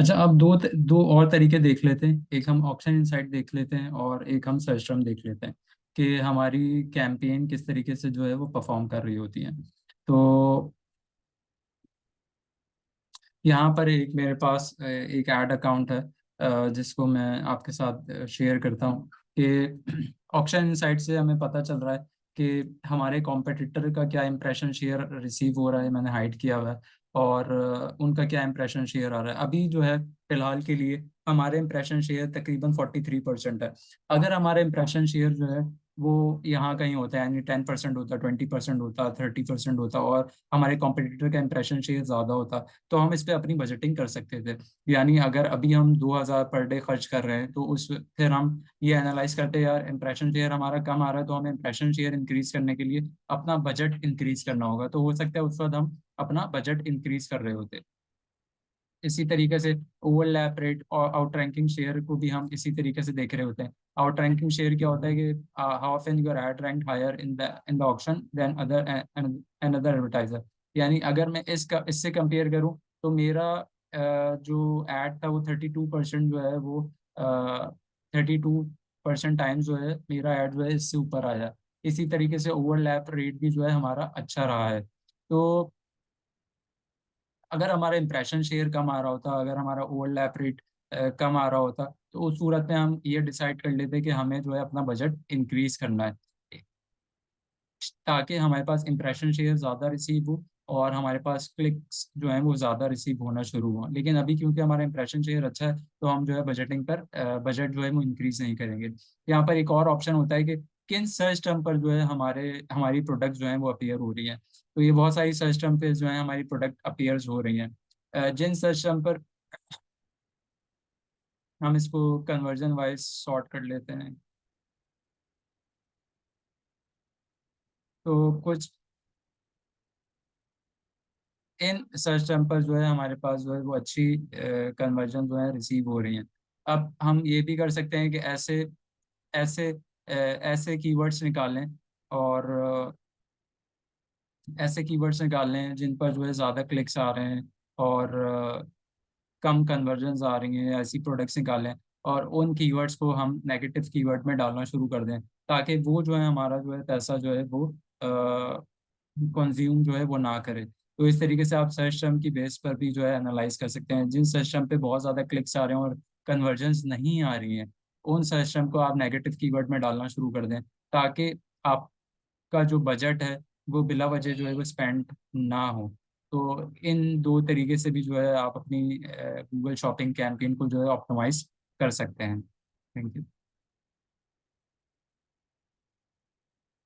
अच्छा, अब दो और तरीके देख लेते हैं। एक हम ऑक्शन इनसाइट देख लेते हैं और एक हम सर्च टर्म देख लेते हैं कि हमारी कैंपेन किस तरीके से जो है वो परफॉर्म कर रही होती है। तो यहाँ पर एक मेरे पास एक ऐड अकाउंट है, जिसको मैं आपके साथ शेयर करता हूँ कि ऑक्शन इनसाइट से हमें पता चल रहा है कि हमारे कॉम्पिटिटर का क्या इंप्रेशन शेयर रिसीव हो रहा है। मैंने हाइड किया हुआ है और उनका क्या इंप्रेशन शेयर आ रहा है। अभी जो है फिलहाल के लिए हमारे इंप्रेशन शेयर तकरीबन 43% है। अगर हमारा इंप्रेशन शेयर जो है वो यहाँ कहीं होता है, यानी 10% होता, 20% होता, 30% होता और हमारे कॉम्पिटिटर का इंप्रेशन शेयर ज़्यादा होता, तो हम इस पे अपनी बजटिंग कर सकते थे। यानी अगर अभी हम 2,000 पर डे खर्च कर रहे हैं तो उस फिर हम ये एनालाइज करते हैं, यार इंप्रेशन शेयर हमारा कम आ रहा है तो हमें इंप्रेशन शेयर इंक्रीज करने के लिए अपना बजट इंक्रीज करना होगा। तो हो सकता है उस वक्त हम अपना बजट इंक्रीज कर रहे होते। इसी तरीके से ओवरलैप रेट और आउट रैंकिंग शेयर को भी हम इसी तरीके से देख रहे होते हैं। आउट रैंकिंग शेयर क्या होता है कि how often your ad rank higher in the auction than other another advertiser. यानी अगर मैं इससे कंपेयर करूं तो मेरा जो एड था वो 32% जो है वो 32% टाइम जो है मेरा एड जो है इससे ऊपर आया। इसी तरीके से ओवरलैप रेट भी जो है हमारा अच्छा रहा है। तो अगर हमारा इंप्रेशन शेयर कम आ रहा होता, अगर हमारा ओवरलैप रेट कम आ रहा होता, तो उस सूरत में हम ये डिसाइड कर लेते कि हमें जो है अपना बजट इंक्रीज करना है, ताकि हमारे पास इंप्रेशन शेयर ज़्यादा रिसीव हो और हमारे पास क्लिक्स जो हैं वो ज़्यादा रिसीव होना शुरू हो। लेकिन अभी क्योंकि हमारा इंप्रेशन शेयर अच्छा है तो हम जो है बजटिंग पर बजट जो है वो इंक्रीज नहीं करेंगे। यहाँ पर एक और ऑप्शन होता है कि किन सर्च टर्म पर जो है हमारी प्रोडक्ट जो है वो अपीयर हो रही है। तो ये बहुत सारी सर्च टर्म पे जो है हमारी प्रोडक्ट अपीयर्स हो रही हैं। जिन सर्च टर्म पर हम इसको कन्वर्जन वाइज सॉर्ट कर लेते हैं। तो कुछ इन सर्च टर्म पर जो है हमारे पास जो है वो अच्छी कन्वर्जन जो है रिसीव हो रही हैं। अब हम ये भी कर सकते हैं कि ऐसे कीवर्ड्स निकालें और ऐसे कीवर्ड्स निकाल लें जिन पर जो है ज़्यादा क्लिक्स आ रहे हैं और कम कन्वर्जन्स आ रही हैं। ऐसी प्रोडक्ट्स निकालें और उन कीवर्ड्स को हम नेगेटिव कीवर्ड में डालना शुरू कर दें, ताकि वो जो है हमारा जो है पैसा जो है वो कंज्यूम जो है वो ना करे। तो इस तरीके से आप सर्च टर्म की बेस पर भी जो है एनालाइज कर सकते हैं। जिन सर्च टर्म पे बहुत ज़्यादा क्लिक्स आ रहे हैं और कन्वर्जन्स नहीं आ रही हैं, उन सर्च टर्म को आप नेगेटिव कीवर्ड में डालना शुरू कर दें, ताकि आपका जो बजट है वो बिला वजह जो है वो स्पेंड ना हो। तो इन दो तरीके से भी जो है आप अपनी गूगल शॉपिंग कैंपेन को जो है ऑप्टिमाइज कर सकते हैं। Thank you.